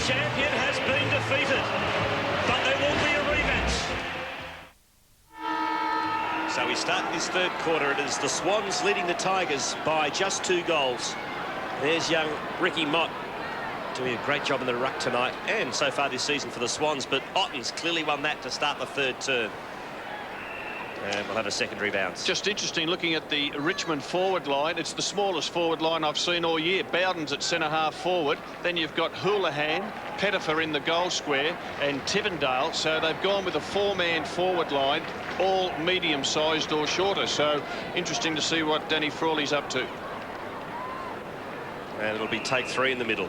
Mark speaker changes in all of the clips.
Speaker 1: champion has been defeated, but there will be a rematch. So we start this third quarter. It is the Swans leading the Tigers by just 2 goals. There's young Ricky Mott doing a great job in the ruck tonight and so far this season for the Swans, but Otten's clearly won that to start the third term. And we'll have a secondary bounce.
Speaker 2: Just interesting looking at the Richmond forward line. It's the smallest forward line I've seen all year. Bowden's at centre-half forward. Then you've got Houlihan, Pettifer in the goal square, and Tivendale. So they've gone with a 4-man forward line, all medium-sized or shorter. So interesting to see what Danny Frawley's up to.
Speaker 1: And it'll be take 3 in the middle.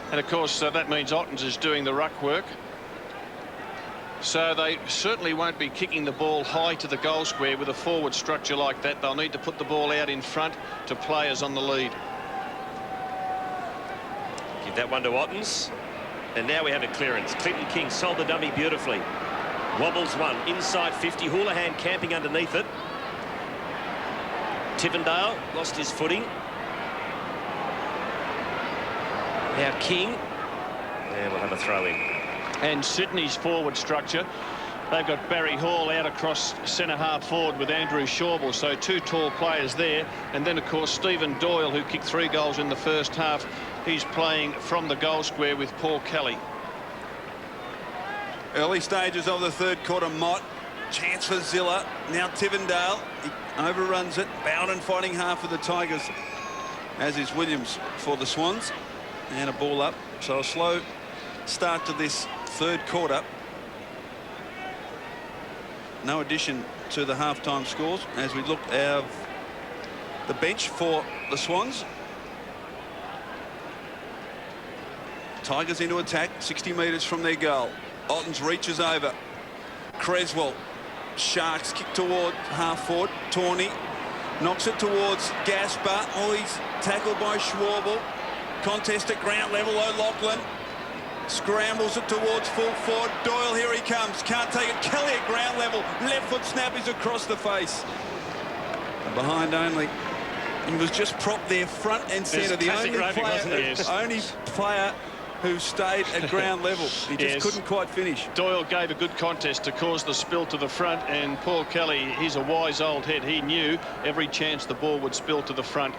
Speaker 2: And of course that means Ottens is doing the ruck work. So they certainly won't be kicking the ball high to the goal square with a forward structure like that. They'll need to put the ball out in front to players on the lead.
Speaker 1: Give that one to Ottens. And now we have a clearance. Clinton King sold the dummy beautifully. Wobbles one inside 50. Houlihan camping underneath it. Tivendale lost his footing. Now King. And we'll have a throw in.
Speaker 2: And Sydney's forward structure, they've got Barry Hall out across centre-half forward with Andrew Shawble, so 2 tall players there. And then, of course, Stephen Doyle, who kicked 3 goals in the first half. He's playing from the goal square with Paul Kelly.
Speaker 3: Early stages of the third quarter, Mott. Chance for Zilla. Now Tivendale. He overruns it. Bowden fighting half of the Tigers, as is Williams for the Swans. And a ball up. So a slow start to this third quarter. No addition to the halftime scores as we look at the bench for the Swans. Tigers into attack, 60 metres from their goal. Ottens reaches over. Creswell. Sharks kick toward half forward. Tawney knocks it towards Gaspar. Oh, he's tackled by Schwabel. Contest at ground level. O'Loughlin scrambles it towards full forward. Doyle, here he comes. Can't take it. Kelly at ground level. Left foot snap is across the face. Behind only. He was just propped there front and centre. The only player who stayed at ground level. He just couldn't quite finish.
Speaker 2: Doyle gave a good contest to cause the spill to the front, and Paul Kelly, he's a wise old head. He knew every chance the ball would spill to the front.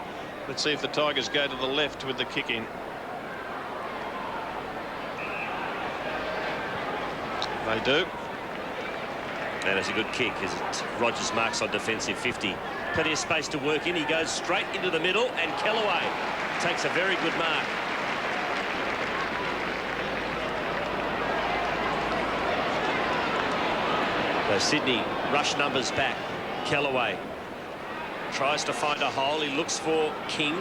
Speaker 2: Let's see if the Tigers go to the left with the kick in. They do.
Speaker 1: And it's a good kick as Rogers marks on defensive 50. Plenty of space to work in. He goes straight into the middle, and Kellaway takes a very good mark. So Sydney rush numbers back. Kellaway tries to find a hole. He looks for King.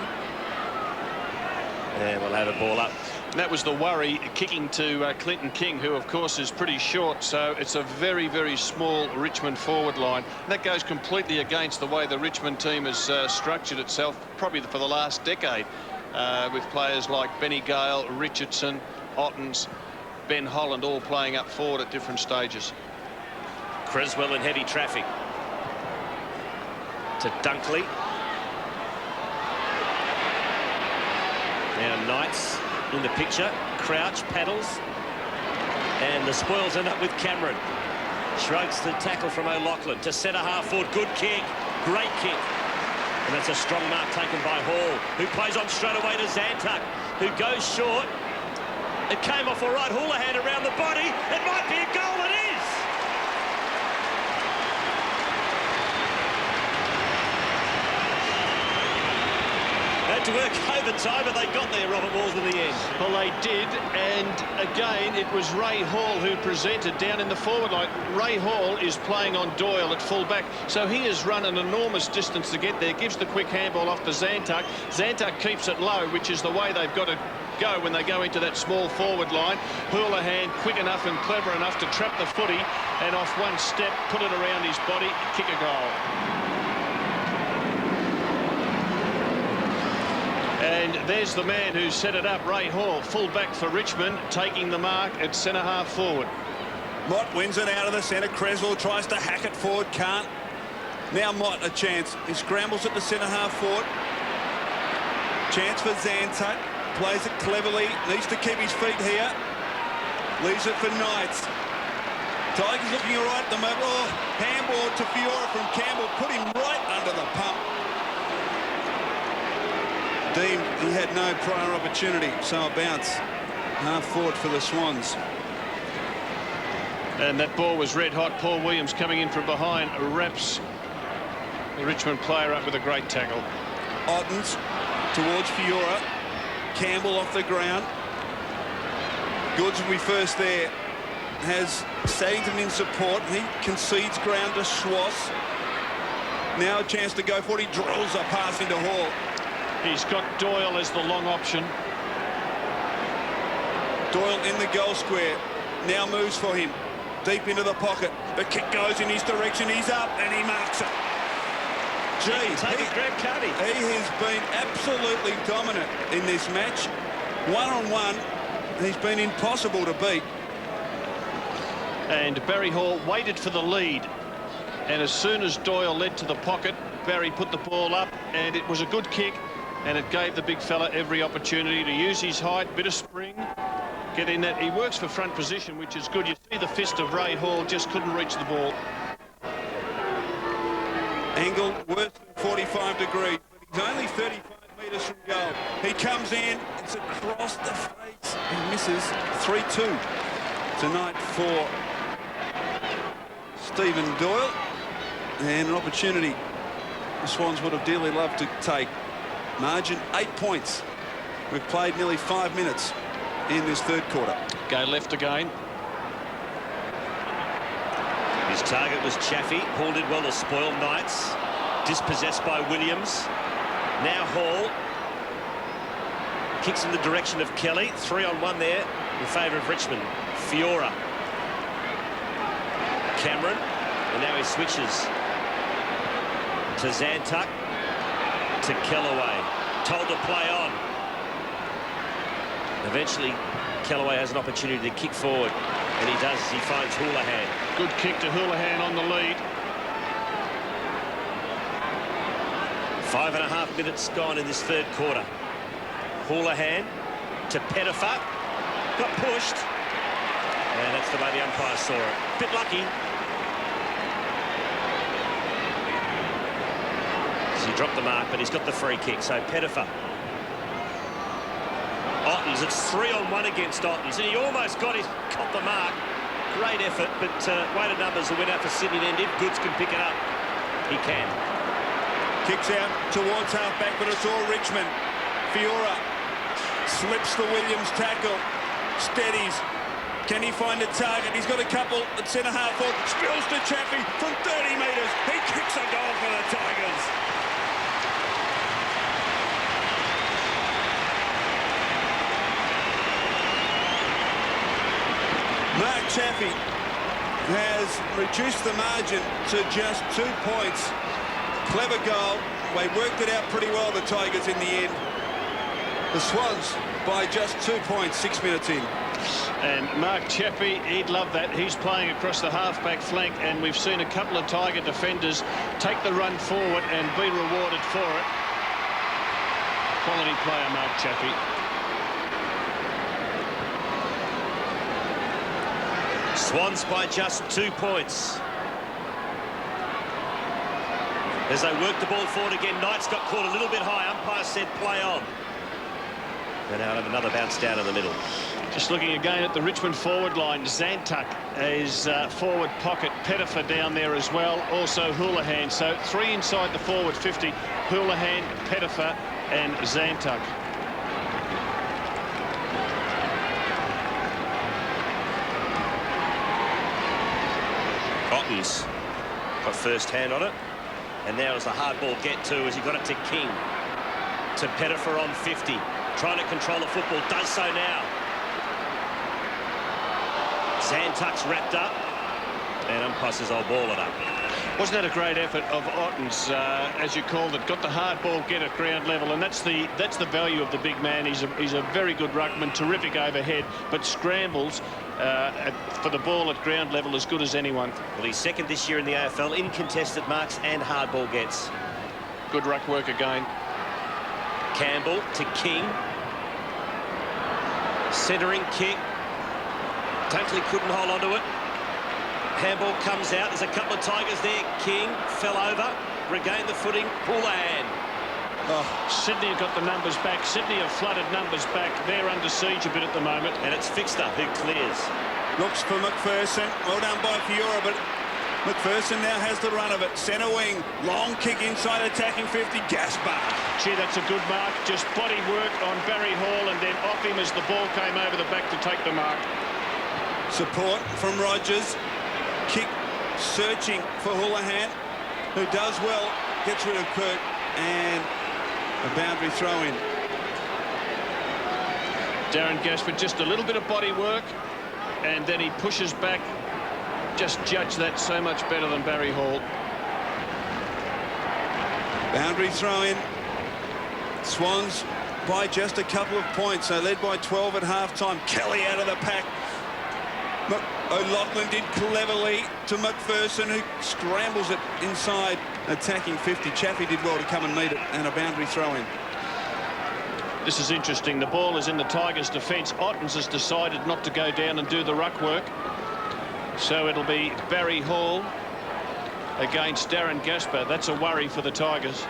Speaker 1: And we'll have a ball up.
Speaker 2: That was the worry, kicking to Clinton King, who of course is pretty short, so it's a very, very small Richmond forward line. And that goes completely against the way the Richmond team has structured itself, probably for the last decade, with players like Benny Gale, Richardson, Ottens, Ben Holland, all playing up forward at different stages.
Speaker 1: Creswell in heavy traffic. To Dunkley. Now Knights in the picture. Crouch paddles, and the spoils end up with Cameron. Shrugs the tackle from O'Loughlin to centre half forward. Good kick, great kick, and that's a strong mark taken by Hall, who plays on straight away to Zantuck, who goes short. It came off all right. Houlihan around the body. It might be a goal. It is. Had to work overtime, but they got there, Robert Walls, in the end.
Speaker 2: Well, they did, and again, it was Ray Hall who presented down in the forward line. Ray Hall is playing on Doyle at full-back, so he has run an enormous distance to get there, gives the quick handball off to Zantuck. Zantuck keeps it low, which is the way they've got to go when they go into that small forward line. Houlihan quick enough and clever enough to trap the footy, and off one step, put it around his body, kick a goal. And there's the man who set it up, Ray Hall, full-back for Richmond, taking the mark at centre-half forward.
Speaker 3: Mott wins it out of the centre. Creswell tries to hack it forward, can't. Now Mott a chance. He scrambles at the centre-half forward. Chance for Zantuck. plays it cleverly, needs to keep his feet here. Leaves it for Knights. Tigers looking all right at the moment. Oh, handball to Fiora from Campbell, put him right under the pump. Deemed he had no prior opportunity, so a bounce. Half forward for the Swans.
Speaker 2: And that ball was red hot. Paul Williams coming in from behind, wraps the Richmond player up with a great tackle.
Speaker 3: Ottens towards Fiora. Campbell off the ground. Goods will be first there. Has Saddington in support. He concedes ground to Schwass. Now a chance to go for it. He drills a pass into Hall.
Speaker 2: He's got Doyle as the long option.
Speaker 3: Doyle in the goal square. Now moves for him. Deep into the pocket. The kick goes in his direction. He's up and he marks it. Gee, he has been absolutely dominant in this match. One-on-one, he's been impossible to beat.
Speaker 2: And Barry Hall waited for the lead. And as soon as Doyle led to the pocket, Barry put the ball up, and it was a good kick, and it gave the big fella every opportunity to use his height, bit of spring, get in that. He works for front position, which is good. You see the fist of Ray Hall, just couldn't reach the ball.
Speaker 3: Angle worse than 45 degrees, but he's only 35 metres from goal. He comes in, it's across the face, he misses. 3-2 tonight for Stephen Doyle, and an opportunity the Swans would have dearly loved to take. Margin 8 points. We've played nearly 5 minutes in this third quarter.
Speaker 2: Go left again.
Speaker 1: His target was Chaffey. Hall did well to spoil Knights. Dispossessed by Williams. Now Hall kicks in the direction of Kelly. 3-on-1 there in favour of Richmond. Fiora. Cameron. And now he switches to Zantuck. To Kellaway. Told to play on. Eventually, Kellaway has an opportunity to kick forward. And he does as he finds Houlihan.
Speaker 2: Good kick to Houlihan on the lead.
Speaker 1: 5.5 minutes gone in this third quarter. Houlihan to Pettifer. Got pushed. And that's the way the umpire saw it. Bit lucky. He dropped the mark, but he's got the free kick. So Pettifer. Ottens, it's 3-on-1 against Ottens, and he almost got the mark. Great effort, but weighted numbers will win out for Sydney then. If Goods can pick it up, he can.
Speaker 3: Kicks out towards half-back, but it's all Richmond. Fiora slips the Williams tackle. Steadies. Can he find a target? He's got a couple at centre-half forward. Spills to Chaffey from 30 metres. He kicks a goal for the Tigers. Mark Chaffey has reduced the margin to just 2 points. Clever goal. They worked it out pretty well, the Tigers, in the end. The Swans by just 2 points, 6 minutes in.
Speaker 2: And Mark Chaffey, he'd love that. He's playing across the half-back flank, and we've seen a couple of Tiger defenders take the run forward and be rewarded for it. Quality player, Mark Chaffey.
Speaker 1: Swans by just 2 points. As they work the ball forward again, Knights got caught a little bit high. Umpire said play on. And now have another bounce down in the middle.
Speaker 2: Just looking again at the Richmond forward line, Zantuck is forward pocket. Pettifer down there as well. Also Houlihan. So 3 inside the forward 50. Houlihan, Pettifer and Zantuck.
Speaker 1: Ottens got first hand on it. And now as the hard ball get to as he got it to King. To Pettifer on 50. Trying to control the football. Does so now. Zantuck's wrapped up. And umpire says, I'll ball it up.
Speaker 2: Wasn't that a great effort of Ottens, as you called it? Got the hard ball, get at ground level, and that's the value of the big man. He's a very good ruckman, terrific overhead, but scrambles for the ball at ground level as good as anyone.
Speaker 1: Well, he's second this year in the AFL in contested marks and hard ball gets.
Speaker 2: Good ruck work again.
Speaker 1: Campbell to King. Centering kick. Dunkley couldn't hold on to it. Handball comes out. There's a couple of Tigers there. King fell over, regained the footing. Houlihan.
Speaker 2: Oh, Sydney have got the numbers back. Sydney have flooded numbers back. They're under siege a bit at the moment.
Speaker 1: And it's Fixter who clears.
Speaker 3: Looks for McPherson. Well done by Fiora, but McPherson now has the run of it. Centre wing. Long kick inside, attacking 50. Gaspar.
Speaker 2: Gee, that's a good mark. Just body work on Barry Hall and then off him as the ball came over the back to take the mark.
Speaker 3: Support from Rogers. Kick searching for Houlihan, who does well. Gets rid of Kurt, and a boundary throw in.
Speaker 2: Darren Gaspar, just a little bit of body work, and then he pushes back. Just judge that so much better than Barry Hall.
Speaker 3: Boundary throw in. Swans by just a couple of points. They led by 12 at half-time. Kelly out of the pack. O'Loughlin did cleverly to McPherson, who scrambles it inside, attacking 50. Chaffee did well to come and meet it, and a boundary throw in.
Speaker 2: This is interesting. The ball is in the Tigers' defence. Ottens has decided not to go down and do the ruck work. So it'll be Barry Hall against Darren Gaspar. That's a worry for the Tigers.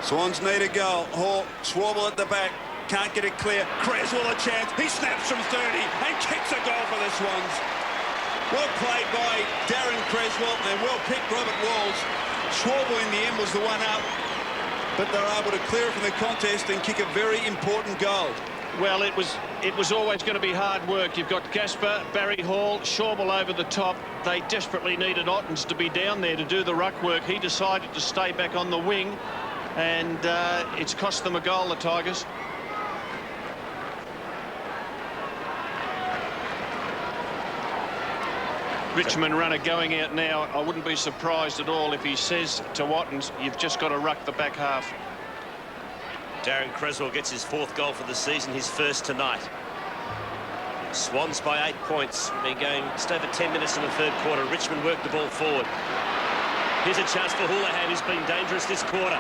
Speaker 3: Swans need a goal. Hall, Schwabel at the back. Can't get it clear. Creswell a chance. He snaps from 30 and kicks a goal for the Swans. Well played by Darren Creswell and well picked Robert Walls. Schwabel in the end was the one up, but they're able to clear it from the contest and kick a very important goal.
Speaker 2: Well, it was always going to be hard work. You've got Gaspar, Barry Hall, Schwabel over the top. They desperately needed Ottens to be down there to do the ruck work. He decided to stay back on the wing, and it's cost them a goal, the Tigers. Richmond runner going out now. I wouldn't be surprised at all if he says to Ottens, you've just got to ruck the back half.
Speaker 1: Darren Creswell gets his 4th goal for the season, his first tonight. Swans by 8 points. Been going just over 10 minutes in the 3rd quarter. Richmond work the ball forward. Here's a chance for Houlihan, who's been dangerous this quarter.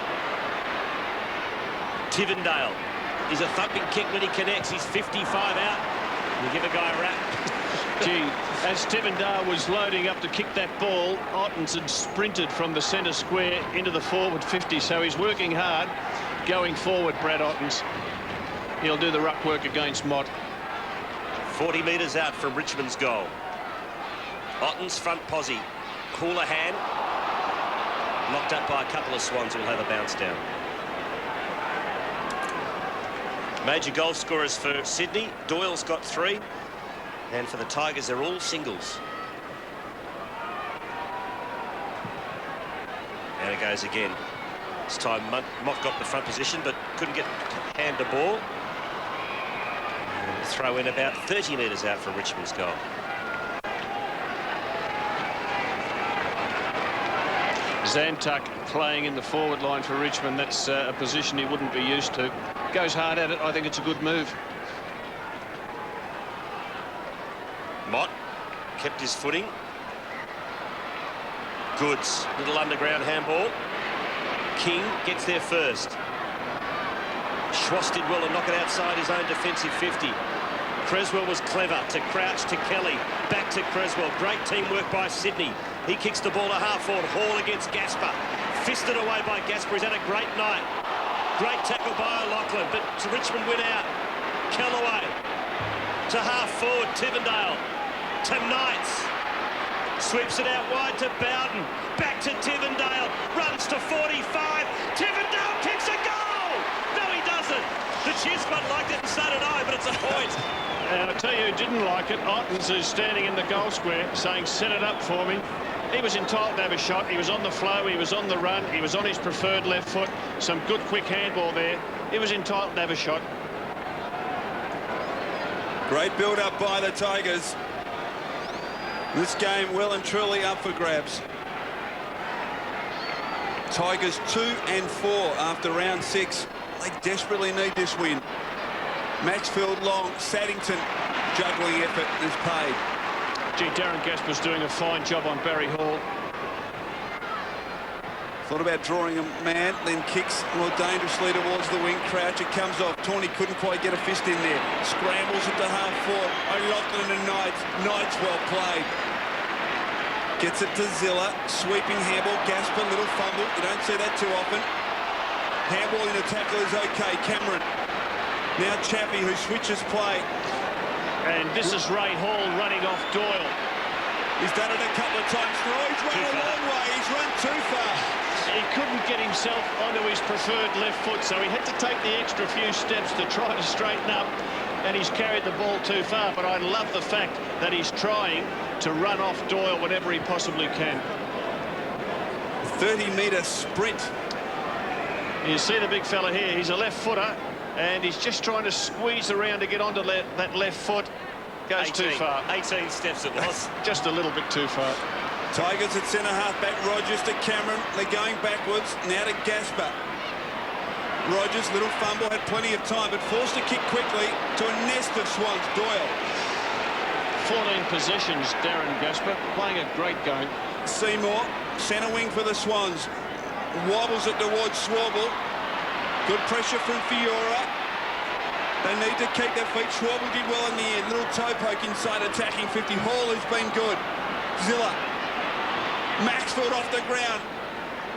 Speaker 1: Tivendale. He's a thumping kick when he connects. He's 55 out. You give a guy a rap.
Speaker 2: Gee, as Tivendale was loading up to kick that ball, Ottens had sprinted from the centre square into the forward 50, so he's working hard going forward, Brad Ottens. He'll do the ruck work against Mott.
Speaker 1: 40 metres out from Richmond's goal. Ottens front posse. Houlihan knocked up by a couple of Swans who'll have a bounce down. Major goal scorers for Sydney. Doyle's got 3. And for the Tigers, they're all singles. And it goes again. This time Mott got the front position, but couldn't get hand the ball. And the throw in about 30 metres out from Richmond's goal.
Speaker 2: Zantuck playing in the forward line for Richmond. That's a position he wouldn't be used to. Goes hard at it. I think it's a good move.
Speaker 1: Mott kept his footing. Goods, little underground handball. King gets there first. Schwass did well to knock it outside his own defensive 50. Creswell was clever to Crouch to Kelly. Back to Creswell. Great teamwork by Sydney. He kicks the ball to half-forward. Hall against Gaspar. Fisted away by Gaspar. He's had a great night. Great tackle by O'Loughlin, but Richmond win out. Kellaway to half-forward. Tivendale to Knights. Sweeps it out wide to Bowden. Back to Tivendale. Runs to 45. Tivendale kicks a goal! No, he doesn't. The cheer squad liked it and so did I, but it's a point.
Speaker 2: And I tell you who didn't like it. Ottens is standing in the goal square saying, set it up for me. He was entitled to have a shot. He was on the flow. He was on the run. He was on his preferred left foot. Some good quick handball there. He was entitled to have a shot.
Speaker 3: Great build-up by the Tigers. This game well and truly up for grabs. Tigers 2 and 4 after round 6. They desperately need this win. Maxfield long, Saddington juggling effort is paid.
Speaker 2: Gee, Darren Gaspar's doing a fine job on Barry Hall.
Speaker 3: Thought about drawing a man, then kicks more dangerously towards the wing. Crouch, it comes off. Tawney couldn't quite get a fist in there. Scrambles it to half forward. O'Loughlin and Knights. Knights well played. Gets it to Zilla. Sweeping handball. Gasper, little fumble. You don't see that too often. Handball in a tackle is okay. Cameron. Now Chappie, who switches play.
Speaker 2: And this is Ray Hall running off Doyle.
Speaker 3: He's done it a couple of times. No, he's run a long way. He's run too far.
Speaker 2: He couldn't get himself onto his preferred left foot, so he had to take the extra few steps to try to straighten up, and he's carried the ball too far. But I love the fact that he's trying to run off Doyle whenever he possibly can.
Speaker 3: 30-metre sprint.
Speaker 2: You see the big fella here. He's a left footer, and he's just trying to squeeze around to get onto that left foot. Goes
Speaker 1: 18,
Speaker 2: too far.
Speaker 1: 18 steps it was.
Speaker 2: Just a little bit too far.
Speaker 3: Tigers at centre half back. Rogers to Cameron. They're going backwards. Now to Gasper. Rogers, little fumble, had plenty of time, but forced to kick quickly to a nest of Swans. Doyle.
Speaker 2: 14 possessions, Darren Gasper, playing a great game.
Speaker 3: Seymour, centre wing for the Swans. Wobbles it towards Schwabel. Good pressure from Fiora. They need to keep their feet. Schwabel did well in the end. Little toe poke inside, attacking 50. Hall has been good. Zilla. Maxfield off the ground.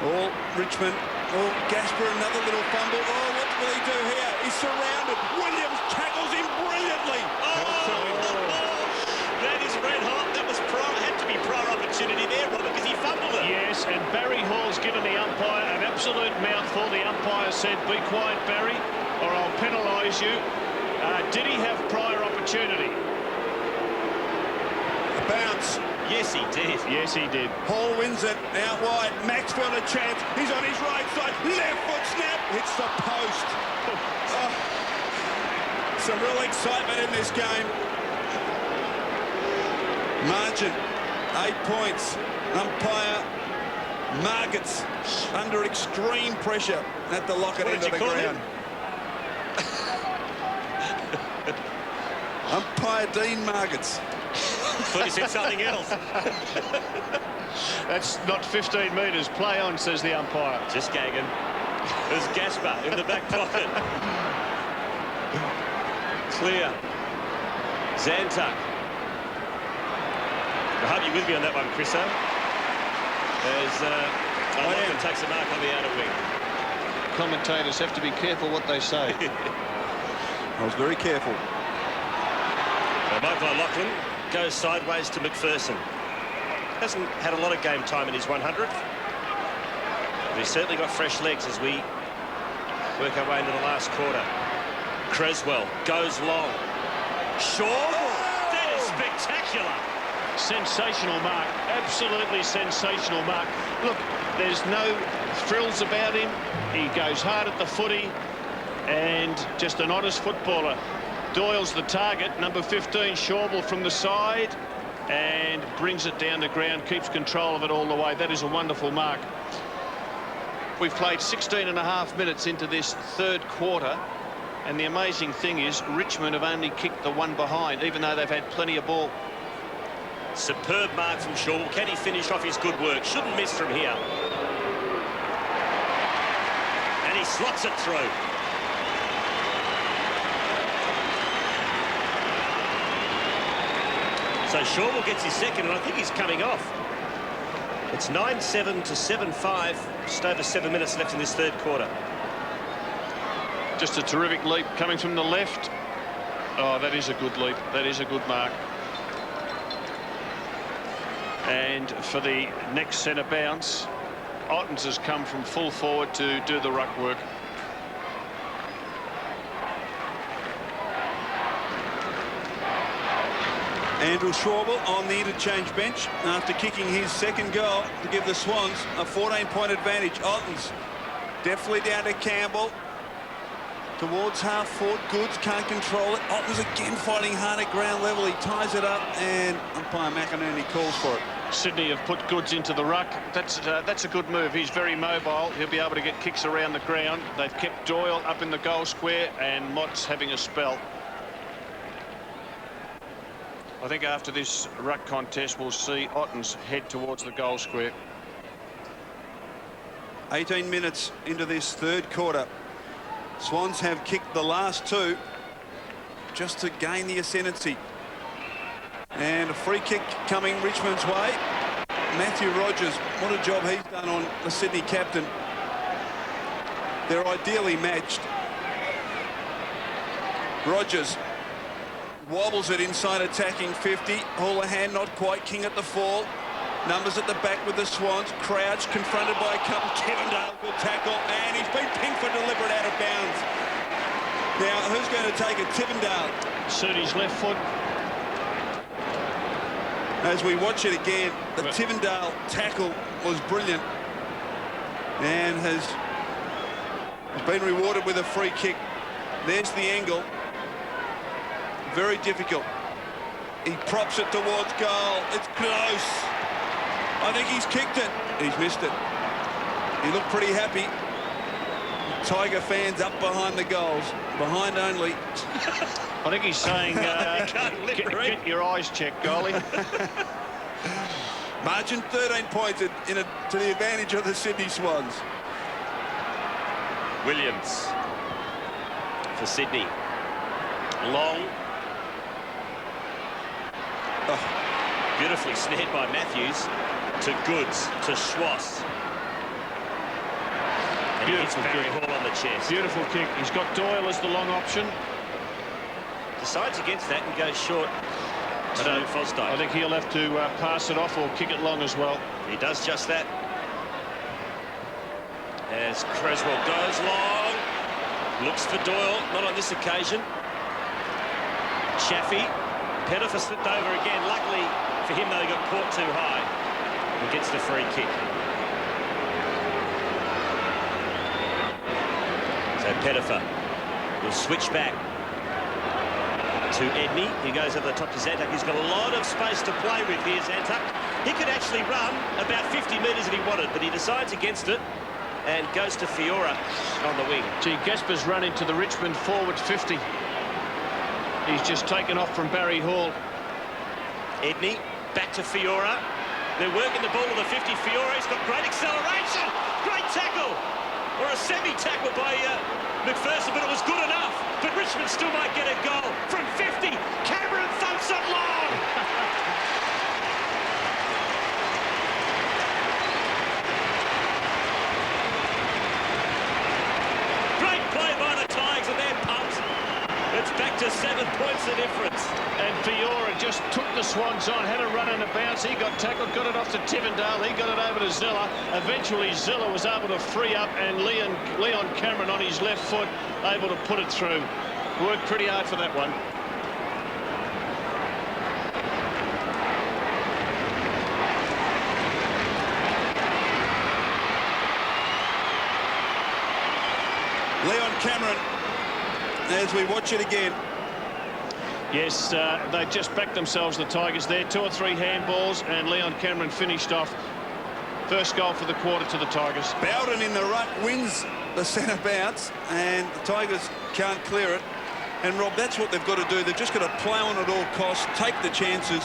Speaker 3: Oh, Richmond. Oh, Gasper, another little fumble. Oh, what will he do here? He's surrounded. Williams tackles him brilliantly.
Speaker 1: That is red hot. That was had to be prior opportunity there, Robert, because he fumbled it.
Speaker 2: Yes, and Barry Hall's given the umpire an absolute mouthful. The umpire said, "Be quiet, Barry, or I'll penalise you." Did he have prior opportunity?
Speaker 3: A bounce.
Speaker 1: Yes, he did.
Speaker 2: Yes, he did.
Speaker 3: Hall wins it out wide. Maxfield a chance. He's on his right side. Left foot snap. Hits the post. Oh, some real excitement in this game. Margin, 8 points. Umpire Margets under extreme pressure at the locket end of the ground. Umpire Dean Margets.
Speaker 1: Thought he said something else.
Speaker 2: That's not 15 metres. Play on, says the umpire.
Speaker 1: Just gagging. There's Gasper in the back pocket. Clear. Zantuck. I hope you're with me on that one, Chriso. As O'Loughlin takes a mark on the outer wing.
Speaker 2: Commentators have to be careful what they say.
Speaker 3: I was very careful.
Speaker 1: Michael O'Loughlin goes sideways to McPherson. Hasn't had a lot of game time in his 100th. But he's certainly got fresh legs as we work our way into the last quarter. Creswell goes long. Shaw. That is spectacular.
Speaker 2: Sensational mark. Absolutely sensational mark. Look, there's no frills about him. He goes hard at the footy and just an honest footballer. Doyle's the target. Number 15, Schwabel from the side, and brings it down to ground, keeps control of it all the way. That is a wonderful mark. We've played 16.5 minutes into this third quarter, and the amazing thing is Richmond have only kicked the one behind, even though they've had plenty of ball.
Speaker 1: Superb mark from Shaw. Can he finish off his good work? Shouldn't miss from here. And he slots it through. So Shawwell gets his second, and I think he's coming off. It's 9-7 to 7-5. Just over 7 minutes left in this third quarter.
Speaker 2: Just a terrific leap coming from the left. Oh, that is a good leap. That is a good mark. And for the next centre bounce, Ottens has come from full forward to do the ruck work.
Speaker 3: Andrew Schwabel on the interchange bench after kicking his second goal to give the Swans a 14-point advantage. Ottens definitely down to Campbell. Towards half forward. Goods can't control it. Ottens again fighting hard at ground level. He ties it up, and umpire McInerney calls for it.
Speaker 2: Sydney have put Goods into the ruck. That's a good move. He's very mobile. He'll be able to get kicks around the ground. They've kept Doyle up in the goal square, and Mott's having a spell. I think after this ruck contest, we'll see Ottens head towards the goal square.
Speaker 3: 18 minutes into this third quarter. Swans have kicked the last two just to gain the ascendancy. And a free kick coming Richmond's way. Matthew Rogers, what a job he's done on the Sydney captain. They're ideally matched. Rogers wobbles it inside attacking 50. Houlihan not quite king at the fall. Numbers at the back with the Swans. Crouch confronted by a couple. Tivendale, good tackle, and he's been pinged for deliberate out of bounds. Now, who's going to take it? Tivendale.
Speaker 2: Sudi's left foot.
Speaker 3: As we watch it again, the Tivendale tackle was brilliant and has been rewarded with a free kick. There's the angle. Very difficult. He props it towards goal. It's close. I think he's kicked it. He's missed it. He looked pretty happy. Tiger fans up behind the goals. Behind only.
Speaker 2: I think he's saying, get your eyes checked, goalie.
Speaker 3: Margin 13 points to the advantage of the Sydney Swans.
Speaker 1: Williams for Sydney. Long. Oh. Beautifully snared by Matthews to Goods to Schwass. And he hits Barry Hall on the chest.
Speaker 2: Beautiful kick. He's got Doyle as the long option.
Speaker 1: Decides against that and goes short to Fosdyke.
Speaker 2: I think he'll have to pass it off or kick it long as well.
Speaker 1: He does just that. As Creswell goes long. Looks for Doyle, not on this occasion. Chaffee. Pettifer slipped over again. Luckily for him, though, he got caught too high. And gets the free kick. So Pettifer will switch back to Edney. He goes over the top to Zantuck. He's got a lot of space to play with here, Zantuck. He could actually run about 50 metres if he wanted, but he decides against it and goes to Fiora on the wing.
Speaker 2: Gee, Gasper's run into the Richmond forward 50. He's just taken off from Barry Hall.
Speaker 1: Edney back to Fiora. They're working the ball to the 50. Fiora, he's got great acceleration. Great tackle. Or a semi-tackle by McPherson, but it was good enough. But Richmond still might get a goal from 50. Cameron thumps it long. Great play by the Tigers, and they're pumped. It's back to 7 points the difference.
Speaker 2: And Fiora just took the Swans on, had a run and a bounce. He got tackled, got it off to Tivendale. He got it over to Zilla. Eventually, Zilla was able to free up, and Leon Cameron on his left foot able to put it through. Worked pretty hard for that one.
Speaker 3: Leon Cameron, as we watch it again.
Speaker 2: Yes, they just backed themselves, the Tigers there. 2 or 3 handballs, and Leon Cameron finished off. First goal for the quarter to the Tigers.
Speaker 3: Bowden in the ruck wins the centre bounce, and the Tigers can't clear it. And, Rob, that's what they've got to do. They've just got to play on at all costs, take the chances,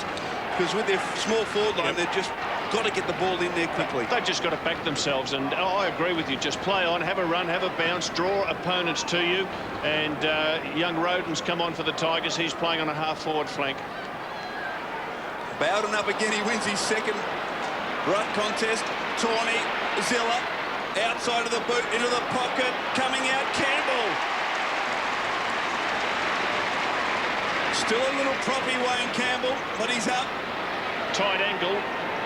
Speaker 3: because with their small forward line, they've just got to get the ball in there quickly.
Speaker 2: They've just got to back themselves, and I agree with you. Just play on, have a run, have a bounce, draw opponents to you. And young Roden's come on for the Tigers. He's playing on a half-forward flank.
Speaker 3: Bowden up again. He wins his second ruck contest. Tawney, Zilla, outside of the boot, into the pocket, coming out, Campbell. Still a little proppy, Wayne Campbell, but he's up.
Speaker 2: Tight angle,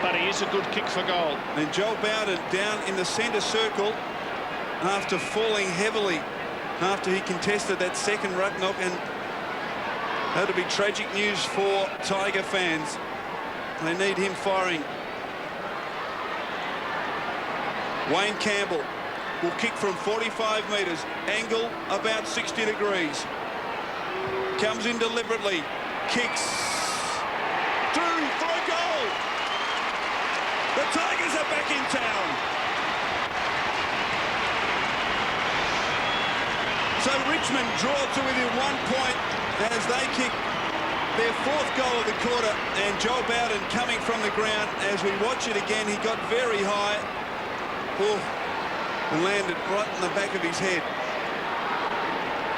Speaker 2: but he is a good kick for goal.
Speaker 3: And Joel Bowden down in the centre circle after falling heavily after he contested that second ruck knock, and that'll be tragic news for Tiger fans. They need him firing. Wayne Campbell will kick from 45 metres, angle about 60 degrees. Comes in deliberately, kicks through for a goal. The Tigers are back in town. So Richmond draw to within 1 point as they kick their 4th goal of the quarter, and Joel Bowden coming from the ground. As we watch it again, he got very high. Oh, and landed right in the back of his head.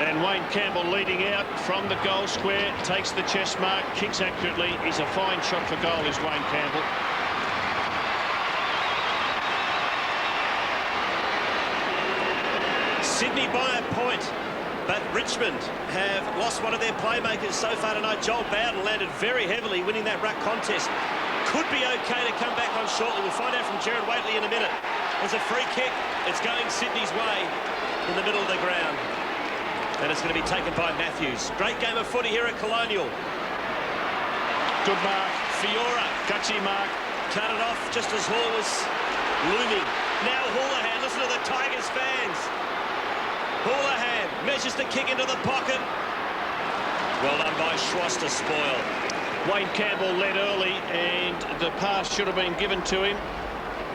Speaker 2: And Wayne Campbell leading out from the goal square, takes the chest mark, kicks accurately. He's a fine shot for goal, is Wayne Campbell.
Speaker 1: Sydney by a point, but Richmond have lost one of their playmakers so far tonight. Joel Bowden landed very heavily, winning that ruck contest. Could be okay to come back on shortly. We'll find out from Jared Waitley in a minute. There's a free kick. It's going Sydney's way in the middle of the ground. And it's going to be taken by Matthews. Great game of footy here at Colonial.
Speaker 2: Good mark.
Speaker 1: Fiora,
Speaker 2: Gutsy mark.
Speaker 1: cut it off just as Hall was looming. Now Houlihan, listen to the Tigers fans. Houlihan measures the kick into the pocket. Well done by Schwartz to spoil.
Speaker 2: Wayne Campbell led early, and the pass should have been given to him.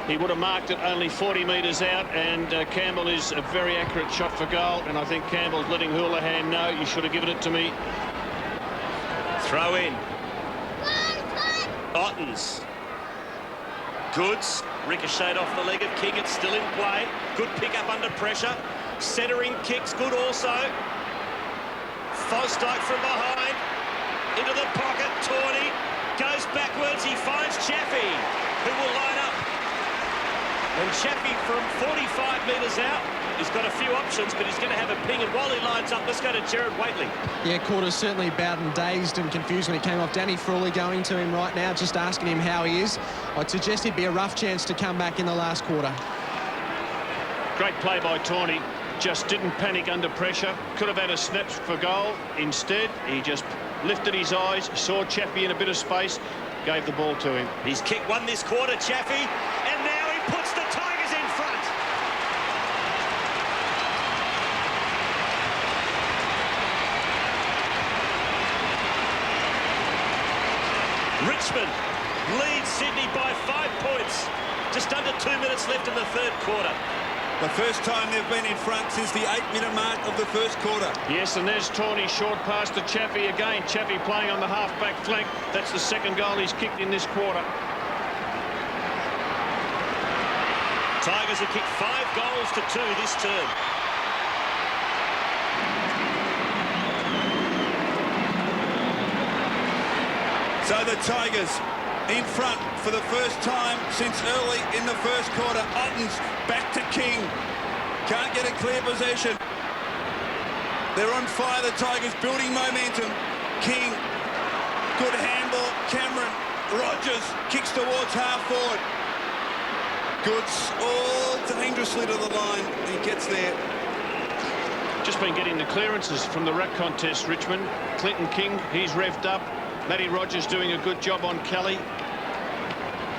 Speaker 2: He would have marked it only 40 metres out, and Campbell is a very accurate shot for goal, and I think Campbell's letting Houlihan know, you should have given it to me.
Speaker 1: Throw in. Ottens. Goods. Ricocheted off the leg of King. It's still in play. Good pick up under pressure. Centering kicks good also. Fosdyke from behind. Into the pocket. Tawney goes backwards. He finds Chaffee, who will line up. And Chaffee from 45 metres out, he's got a few options, but he's going to have a ping. And while he lines up, let's go to Jared Waitley.
Speaker 4: Yeah, Qtr certainly Bowden dazed and confused when he came off. Danny Frawley going to him right now, just asking him how he is. I'd suggest he'd be a rough chance to come back in the last quarter.
Speaker 2: Great play by Tawney. Just didn't panic under pressure. Could have had a snap for goal. Instead, he just lifted his eyes, saw Chaffee in a bit of space, gave the ball to him.
Speaker 1: He's kicked one this quarter, Chaffee, and now he puts the Tigers in front. Richmond leads Sydney by 5 points. Just under 2 minutes left in the third quarter.
Speaker 3: The first time they've been in front since the 8-minute mark of the first quarter.
Speaker 2: Yes, and there's Tawney short pass to Chaffee again. Chaffee playing on the half-back flank. That's the second goal he's kicked in this quarter.
Speaker 1: Tigers have kicked 5 goals to 2 this term.
Speaker 3: So the Tigers in front for the first time since early in the first quarter. Ottens back to King. Can't get a clear possession. They're on fire, the Tigers, building momentum. King, good handball. Cameron, Rogers kicks towards half forward. Goods all dangerously to the line. He gets there.
Speaker 2: Just been getting the clearances from the ruck contest, Richmond. Clinton King, he's revved up. Matty Rogers doing a good job on Kelly.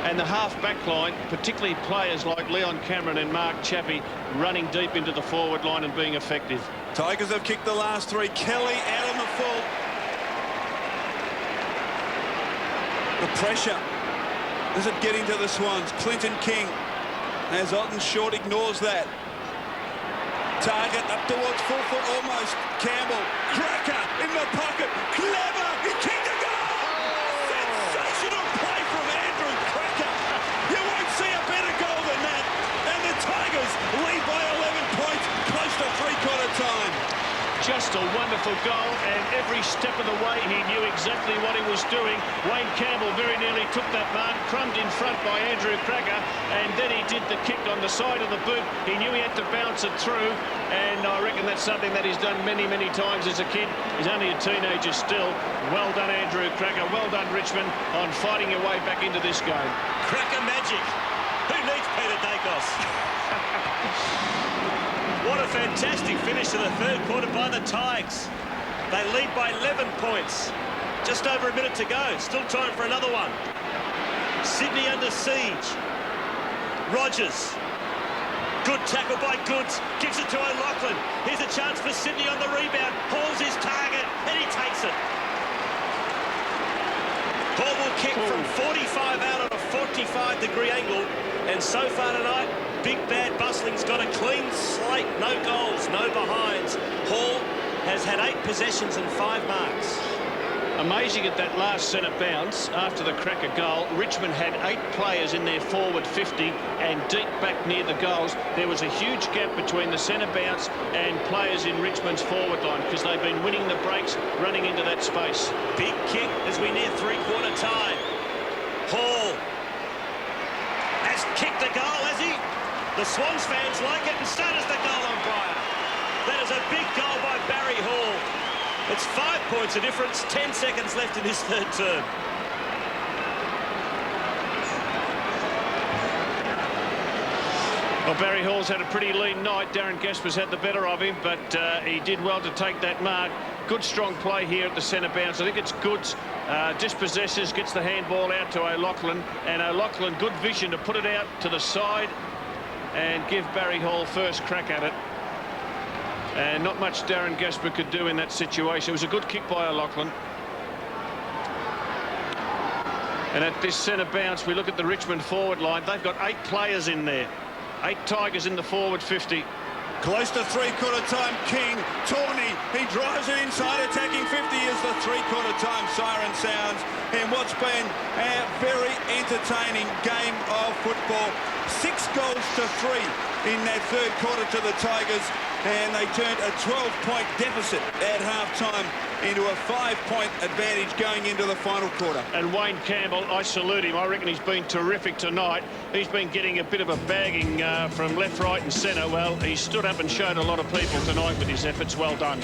Speaker 2: And the half-back line, particularly players like Leon Cameron and Mark Chaffee, running deep into the forward line and being effective.
Speaker 3: Tigers have kicked the last 3. Kelly out on the full. The pressure. Does it get into the Swans? Clinton King, as Otten short, ignores that. Target up towards full foot almost. Campbell, cracker in the pocket. Clever, he kicked a goal! Sensational play from Andrew Cracker. You won't see a better goal than that. And the Tigers lead by 11 points, close to three-quarter time.
Speaker 2: Just a wonderful goal, and every step of the way he knew exactly what he was doing. Wayne Campbell very nearly took that mark, crumbed in front by Andrew Cracker, and then he did the kick on the side of the boot. He knew he had to bounce it through, and I reckon that's something that he's done many, many times as a kid. He's only a teenager still. Well done, Andrew Cracker. Well done, Richmond, on fighting your way back into this game.
Speaker 1: Cracker magic. Who needs Peter Dacos? What a fantastic finish to the third quarter by the Tigers. They lead by 11 points. Just over a minute to go. Still time for another one. Sydney under siege. Rogers. Good tackle by Goods. Gives it to O'Loughlin. Here's a chance for Sydney on the rebound. Hall's his target, and he takes it. Hall will kick from 45 out on a 45-degree angle. And so far tonight, Big Bad Bustling's got a clean slate. No goals, no behinds. Hall has had 8 possessions and 5 marks.
Speaker 2: Amazing at that last centre bounce after the cracker goal. Richmond had 8 players in their forward 50 and deep back near the goals. There was a huge gap between the centre bounce and players in Richmond's forward line because they've been winning the breaks, running into that space.
Speaker 1: Big kick as we near three-quarter time. Hall has kicked the goal, has he? The Swans fans like it, and so does the goal umpire. That is a big goal by Barry Hall. It's 5 points of difference, 10 seconds left in this third term.
Speaker 2: Well, Barry Hall's had a pretty lean night. Darren Gasper's had the better of him, but he did well to take that mark. Good, strong play here at the centre bounce. I think it's Goods dispossesses, gets the handball out to O'Loughlin, and O'Loughlin, good vision to put it out to the side and give Barry Hall first crack at it. And not much Darren Gasper could do in that situation. It was a good kick by O'Loughlin. And at this centre bounce, we look at the Richmond forward line. They've got 8 players in there. 8 Tigers in the forward 50.
Speaker 3: Close to three-quarter time, King, Tawney, he drives it inside, attacking 50 as the three-quarter time siren sounds in what's been a very entertaining game of football. 6 goals to 3 in that third quarter to the Tigers, and they turned a 12-point deficit at half-time into a 5-point advantage going into the final quarter.
Speaker 2: And Wayne Campbell, I salute him. I reckon he's been terrific tonight. He's been getting a bit of a bagging from left, right and centre. Well, he stood up and showed a lot of people tonight with his efforts. Well done.